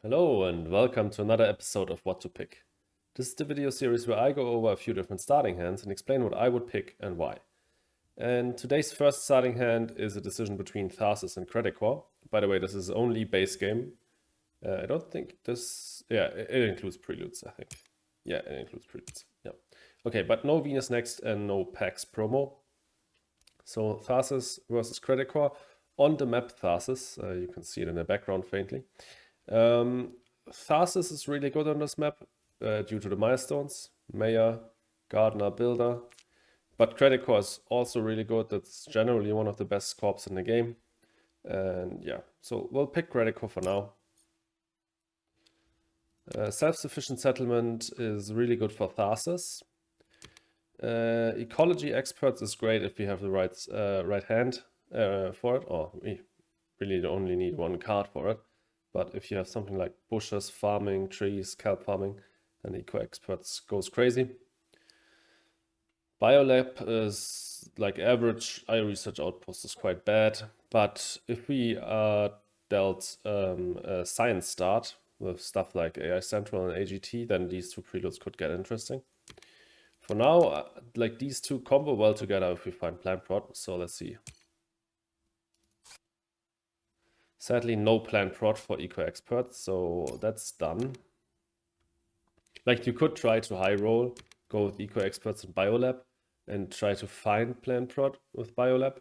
Hello and welcome to another episode of What to Pick. This is the video series where I go over a few different starting hands and explain what I would pick and why. And today's first starting hand is a decision between Tharsis and Credicor. By the way, this is only base game. I don't think this... Yeah, it includes preludes, I think. Yeah, it includes preludes. Yeah. Okay, but no Venus Next and no PAX promo. So Tharsis versus Credicor on the map Tharsis. You can see it in the background faintly. Tharsis is really good on this map due to the milestones, Mayor, Gardener, Builder. But Credicor is also really good. That's generally one of the best corps in the game. And yeah, so we'll pick Credicor for now. Self-sufficient settlement is really good for Tharsis. Ecology experts is great if we have the right hand for it, or we really only need one card for it. But if you have something like bushes, farming, trees, kelp farming, then Eco Experts goes crazy. Biolab is like average. iResearch Outpost is quite bad. But if we are dealt a science start with stuff like AI Central and AGT, then these two preludes could get interesting. For now, like these two combo well together if we find plant prod. So let's see. Sadly, no plant prod for Eco Experts, so that's done. Like you could try to high roll, go with Eco Experts and Biolab, and try to find plant prod with Biolab,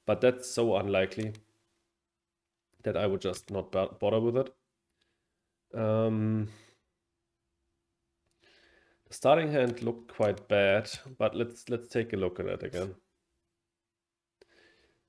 but that's so unlikely that I would just not bother with it. The starting hand looked quite bad, but let's take a look at it again.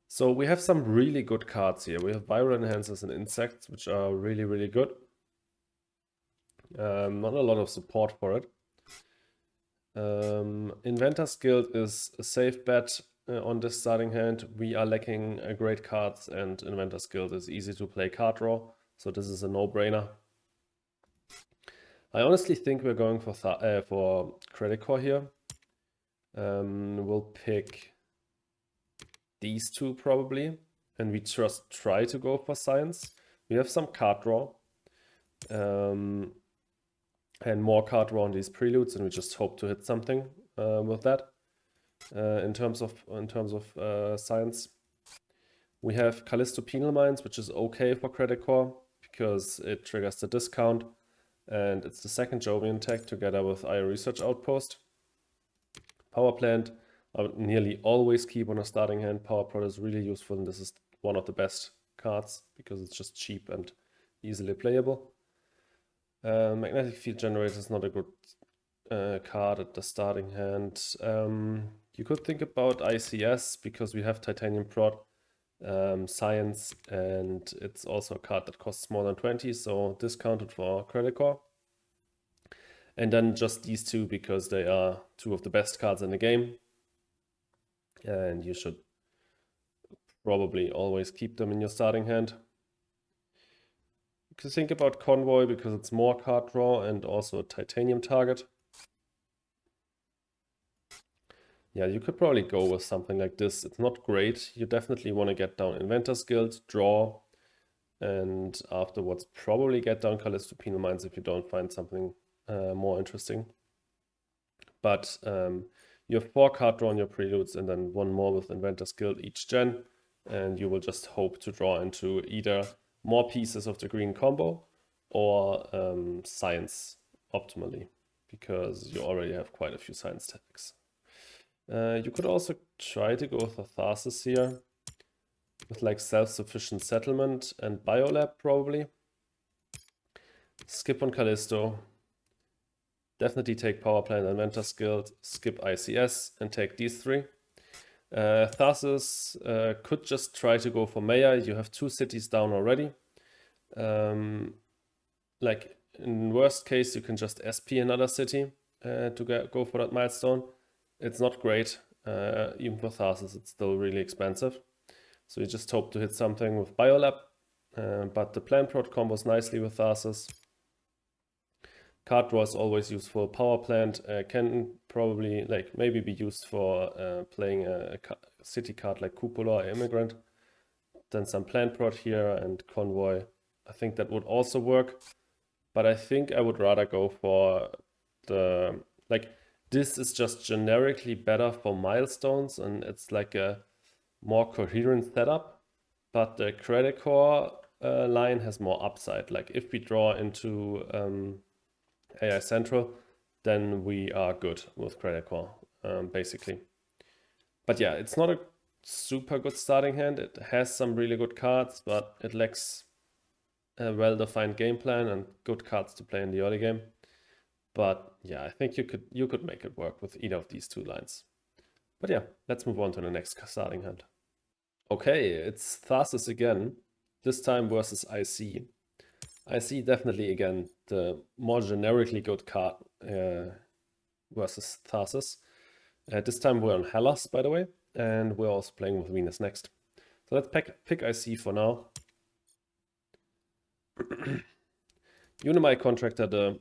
So we have some really good cards here. We have Viral Enhancers and Insects, which are really, really good. Not a lot of support for it. Inventor's Guild is a safe bet on this starting hand. We are lacking great cards, and Inventor's Guild is easy to play card draw, so this is a no-brainer. I honestly think we're going for Credicor here. We'll pick these two probably, and we just try to go for science. We have some card draw, and more card draw on these preludes, and we just hope to hit something with that. In terms of science, we have Callisto Penal Mines, which is okay for Credicor because it triggers the discount, and it's the second Jovian tech together with iResearch Outpost. Power Plant I would nearly always keep on a starting hand. Power Prod is really useful, and this is one of the best cards because it's just cheap and easily playable. Magnetic Field Generator is not a good card at the starting hand. You could think about ICS because we have Titanium Prod, Science, and it's also a card that costs more than 20, so discounted for Credicor. And then just these two because they are two of the best cards in the game. And you should probably always keep them in your starting hand. You can think about Convoy because it's more card draw and also a titanium target. Yeah, you could probably go with something like this. It's not great. You definitely want to get down Inventor's Guild, draw, and afterwards probably get down Callisto Penal Mines if you don't find something more interesting. But you have 4 card draw on your preludes and then 1 more with Inventor's Guild each gen, and you will just hope to draw into either more pieces of the green combo or science optimally, because you already have quite a few science tags. You could also try to go with a Tharsis here with like self-sufficient settlement and Biolab probably. Skip on Callisto. Definitely take Power Plant, Inventor's Guild, skip ICS, and take these 3. Tharsis could just try to go for Mayor. You have 2 cities down already. Like in worst case, you can just SP another city to go for that milestone. It's not great. Even for Tharsis, it's still really expensive. So you just hope to hit something with Biolab. But the plant prod combos nicely with Tharsis. Card draw is always useful. Power Plant can probably maybe be used for playing a city card like Cupola or Immigrant. Then some Plant Prod here and Convoy. I think that would also work. but I think I would rather go for the, like, this is just generically better for milestones, and it's like a more coherent setup, but the Credicor line has more upside. Like, if we draw into AI Central, then we are good with Credicor, basically. But yeah, it's not a super good starting hand. It has some really good cards, but it lacks a well-defined game plan and good cards to play in the early game. But yeah, I think you could make it work with either of these two lines. But yeah, let's move on to the next starting hand. Okay, it's Tharsis again, this time versus IC. IC definitely, again, the more generically good card versus Tharsis. This time we're on Hellas, by the way, and we're also playing with Venus next. So let's pick IC for now. Unimi Contractor, the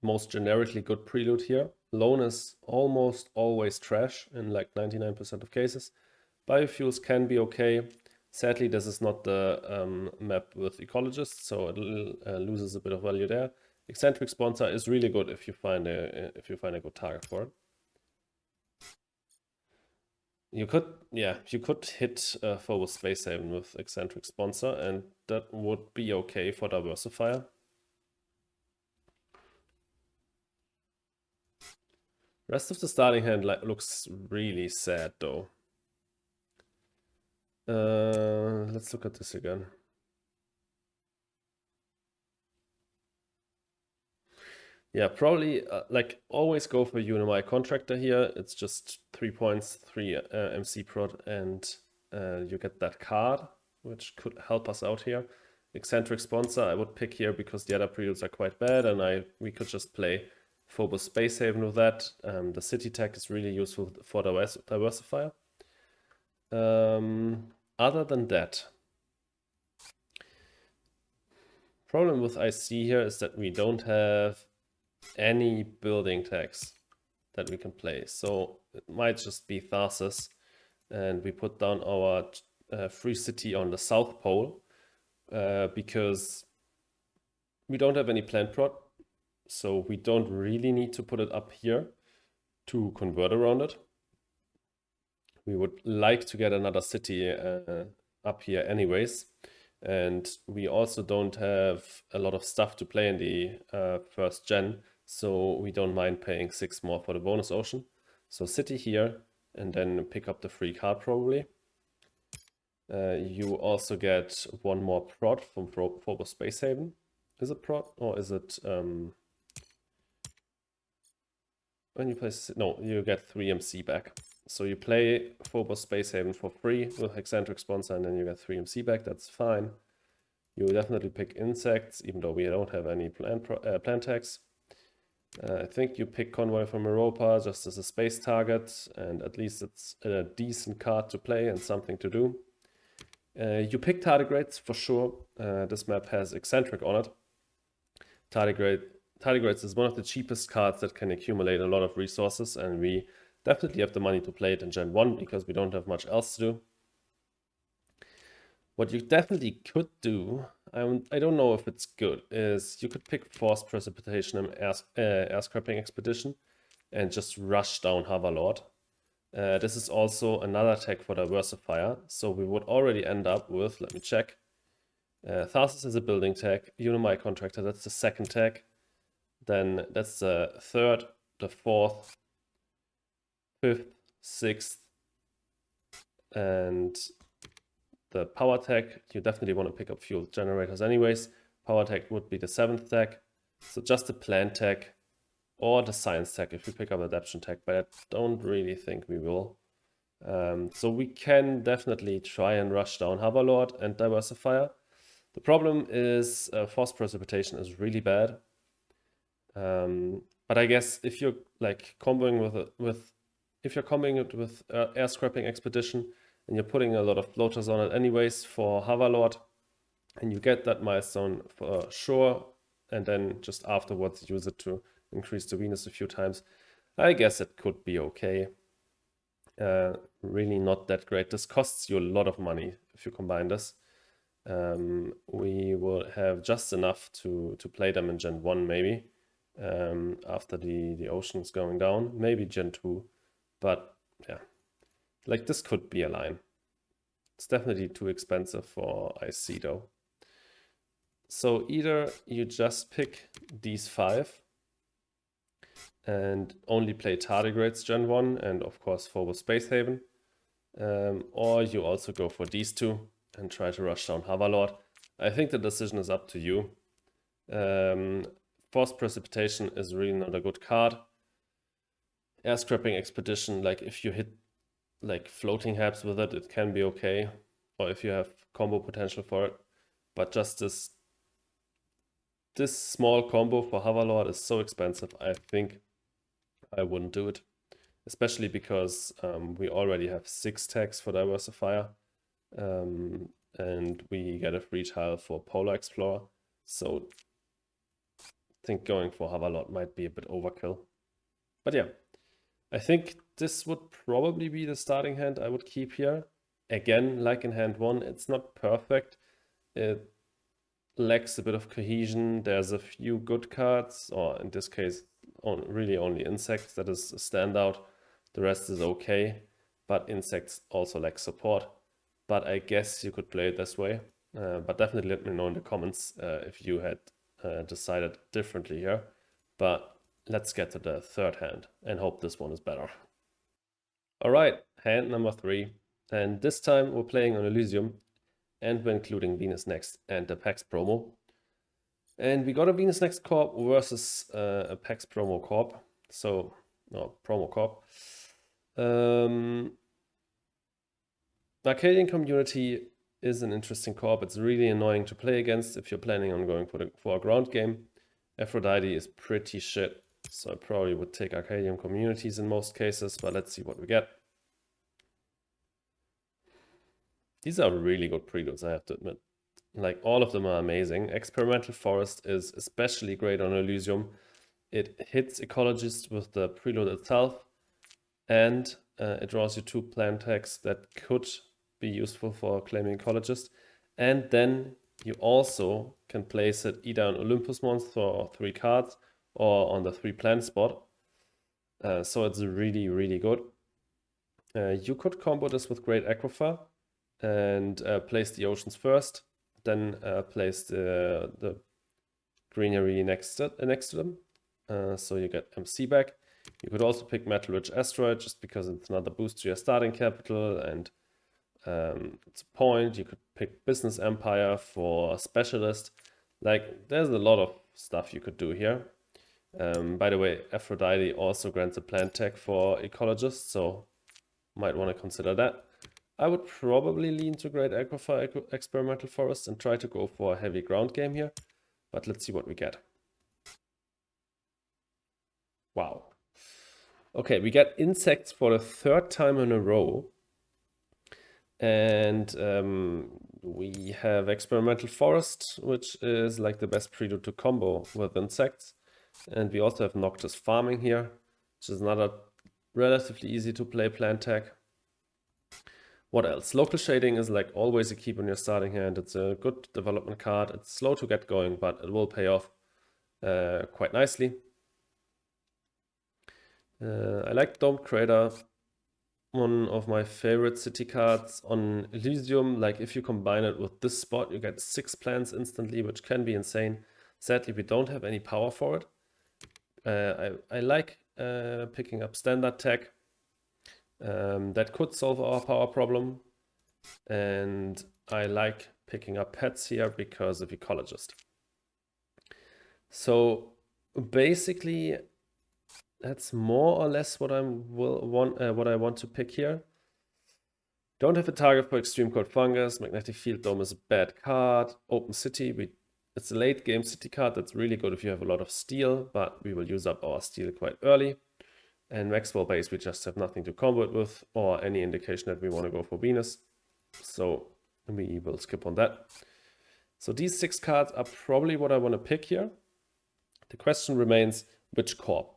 most generically good prelude here. Loan is almost always trash in like 99% of cases. Biofuels can be okay. Sadly, this is not the map with ecologists, so it loses a bit of value there. Eccentric Sponsor is really good if you find a good target for it. You could hit Phobos Space Haven with Eccentric Sponsor, and that would be okay for Diversifier. Rest of the starting hand looks really sad though. Let's look at this again. Yeah, probably like always go for Unimi Contractor here. It's just 3 points, 3 MC prod, and you get that card, which could help us out here. Eccentric Sponsor I would pick here because the other preludes are quite bad, and we could just play Phobos Space Haven with that. The city tech is really useful for the Diversifier. Other than that, problem with IC here is that we don't have any building tags that we can play. So it might just be Tharsis, and we put down our free city on the South Pole because we don't have any plant prod. So we don't really need to put it up here to convert around it. We would like to get another city up here anyways. And we also don't have a lot of stuff to play in the first gen, so we don't mind paying 6 more for the bonus ocean. So city here, and then pick up the free card probably. You also get 1 more prod from Phobos Space Haven. Is it prod or is it when you play? No, you get 3 MC back. So you play Phobos Space Haven for free with Eccentric Sponsor, and then you get 3 MC back. That's fine. You definitely pick insects, even though we don't have any plant tags. I think you pick Convoy from Europa just as a space target, and at least it's a decent card to play and something to do. You pick Tardigrades for sure. This map has Eccentric on it. Tardigrades is one of the cheapest cards that can accumulate a lot of resources, and we definitely have the money to play it in Gen 1 because we don't have much else to do. What you definitely could do, I don't know if it's good, is you could pick Force Precipitation and Air Scrapping Expedition and just rush down Hoverlord. This is also another tag for Diversifier, so we would already end up with, let me check, Tharsis is a building tag, Unimi Contractor, that's the second tag, then that's the third, the fourth, fifth, sixth, and the power tag. You definitely want to pick up fuel generators anyways. Power tag would be the 7th tag. So just the plant tag or the science tag if you pick up adaptation tag, but I don't really think we will. So we can definitely try and rush down Hoverlord and Diversifier. The problem is Force Precipitation is really bad. But I guess if you're like comboing if you're comboing it with Air Scrapping Expedition, and you're putting a lot of floaters on it anyways for Hoverlord, and you get that milestone for sure, and then just afterwards use it to increase the Venus a few times, I guess it could be okay. Really not that great. This costs you a lot of money if you combine this. we will have just enough to play them in Gen 1 maybe, after the ocean is going down, maybe Gen 2, but yeah, like this could be a line. It's definitely too expensive for IC though. So either you just pick these 5 and only play Tardigrades Gen 1 and of course Phobos Space Haven, or you also go for these 2 and try to rush down Hoverlord. I think the decision is up to you. Forced Precipitation is really not a good card. Air Scrapping Expedition, like if you hit like floating habs with it, it can be okay, or if you have combo potential for it. But just this small combo for Hoverlord is so expensive, I think I wouldn't do it. Especially because we already have 6 tags for Diversifier, and we get a free tile for Polar Explorer. So I think going for Hoverlord might be a bit overkill. But yeah, I think this would probably be the starting hand I would keep here. Again, like in hand 1, it's not perfect. It lacks a bit of cohesion. There's a few good cards, or in this case, really only insects that is a standout. The rest is okay, but insects also lack support. But I guess you could play it this way. But definitely let me know in the comments if you had decided differently here. But let's get to the third hand and hope this one is better. All right, hand number 3. And this time we're playing on Elysium and we're including Venus Next and the PAX promo. And we got a Venus Next Corp versus a PAX promo Corp. So, no, promo Corp. Arcadian Community is an interesting corp. It's really annoying to play against if you're planning on going for a ground game. Aphrodite is pretty shit, so I probably would take Arcadian Communities in most cases, but let's see what we get. These are really good preludes, I have to admit. Like, all of them are amazing. Experimental Forest is especially great on Elysium. It hits Ecologist with the prelude itself, and it draws you 2 plant tags that could be useful for claiming Ecologist. And then you also can place it either on Olympus Monster or 3 cards, or on the 3 plant spot. So it's really, really good. You could combo this with Great Aquaphor and place the oceans first, then place the greenery next to them. So you get MC back. You could also pick Metal Rich Asteroid just because it's another boost to your starting capital and it's a point. You could pick Business Empire for Specialist. Like, there's a lot of stuff you could do here. By the way, Aphrodite also grants a plant tag for Ecologist, so might want to consider that. I would probably lean to Great Aquaphor Experimental Forest and try to go for a heavy ground game here, but let's see what we get. Wow. Okay, we get insects for the 3rd time in a row. And we have Experimental Forest, which is like the best prelude to combo with insects. And we also have Noctis Farming here, which is another relatively easy to play plant tag. What else? Local Shading is like always a keep in your starting hand. It's a good development card. It's slow to get going, but it will pay off quite nicely. I like Domed Crater, one of my favorite city cards on Elysium. Like, if you combine it with this spot, you get 6 plants instantly, which can be insane. Sadly, we don't have any power for it. I like picking up standard tech. That could solve our power problem. And I like picking up pets here because of Ecologist. So basically, that's more or less what I want to pick here. Don't have a target for Extreme Cold Fungus. Magnetic Field Dome is a bad card. Open City, it's a late game city card that's really good if you have a lot of steel, but we will use up our steel quite early. And Maxwell Base, we just have nothing to combo it with or any indication that we want to go for Venus. So we will skip on that. So these 6 cards are probably what I want to pick here. The question remains, which corp?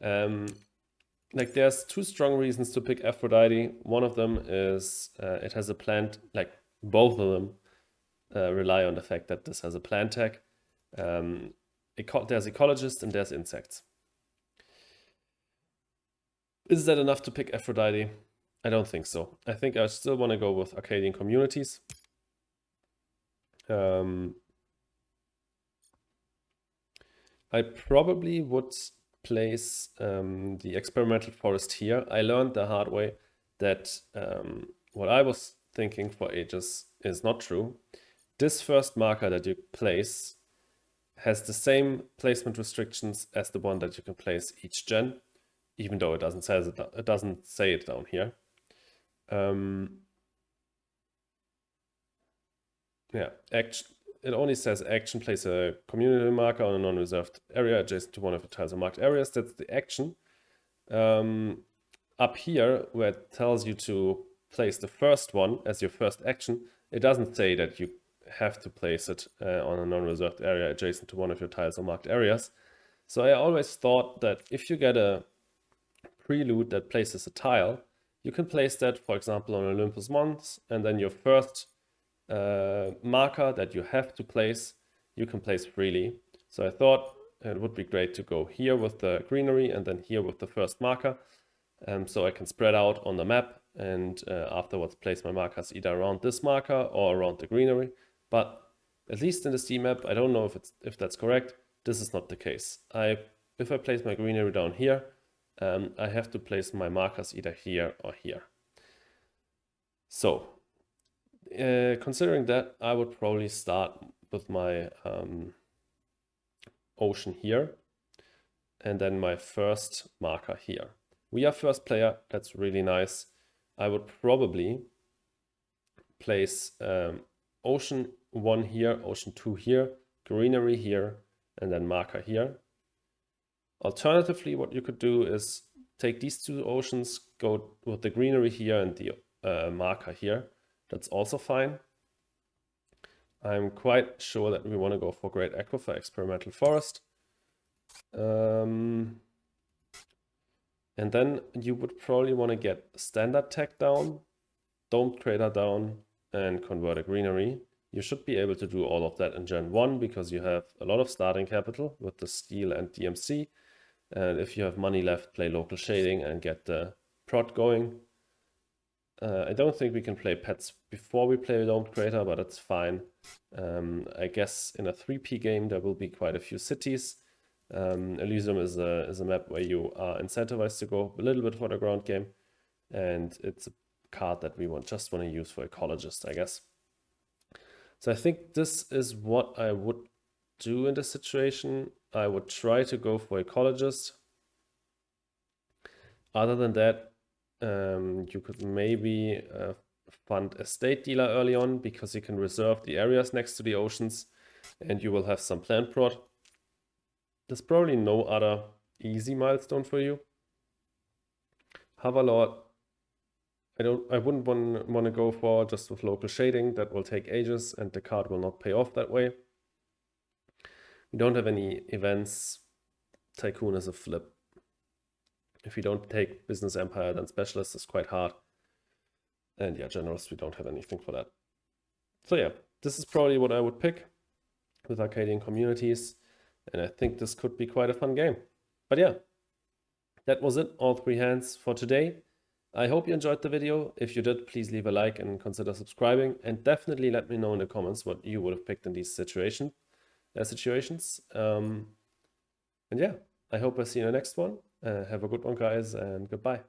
Like, there's 2 strong reasons to pick Aphrodite. One of them is it has a plant, like both of them rely on the fact that this has a plant tag. There's ecologists and there's insects. Is that enough to pick Aphrodite? I don't think so. I think I still want to go with Arcadian communities. I probably would place the experimental forest here. I learned the hard way that what I was thinking for ages is not true. This first marker that you place has the same placement restrictions as the one that you can place each gen, even though it doesn't say it down here. Yeah, it only says action, place a community marker on a non-reserved area adjacent to one of the tiles or marked areas. That's the action. Up here, where it tells you to place the first one as your first action, it doesn't say that you have to place it on a non-reserved area adjacent to one of your tiles or marked areas. So I always thought that if you get a prelude that places a tile, you can place that, for example, on Olympus Mons, and then your first marker that you have to place, you can place freely. So I thought it would be great to go here with the greenery and then here with the first marker, so I can spread out on the map and afterwards place my markers either around this marker or around the greenery. But at least in the Steam map, I don't know if that's correct. This is not the case. If I place my greenery down here, I have to place my markers either here or here. So considering that, I would probably start with my ocean here and then my first marker here. We are first player, that's really nice. I would probably place ocean 1 here, ocean 2 here, greenery here, and then marker here. Alternatively, what you could do is take these two oceans, go with the greenery here and the marker here. That's also fine. I'm quite sure that we want to go for Great Aquifer Experimental Forest. And then you would probably want to get Standard Tech down, Domed Crater down, and convert a greenery. You should be able to do all of that in Gen 1 because you have a lot of starting capital with the steel and DMC. And if you have money left, play local shading and get the prod going. I don't think we can play pets before we play Domed Crater, but that's fine. I guess in a 3P game there will be quite a few cities. Elysium is a map where you are incentivized to go a little bit for the ground game, and it's a card that we just want to use for Ecologist, I guess. So I think this is what I would do in this situation. I would try to go for Ecologist. Other than that, you could maybe fund a state dealer early on because you can reserve the areas next to the oceans and you will have some plant prod. There's probably no other easy milestone for you. Hoverlord, I wouldn't want to go for just with local shading. That will take ages and the card will not pay off that way. We don't have any events. Tycoon is a flip. If we don't take Business Empire, then Specialist is quite hard. And yeah, Generalist, we don't have anything for that. So yeah, this is probably what I would pick with Arcadian communities. And I think this could be quite a fun game. But yeah, that was it, all 3 hands for today. I hope you enjoyed the video. If you did, please leave a like and consider subscribing. And definitely let me know in the comments what you would have picked in these situations. And yeah, I hope I see you in the next one. Have a good one, guys, and goodbye.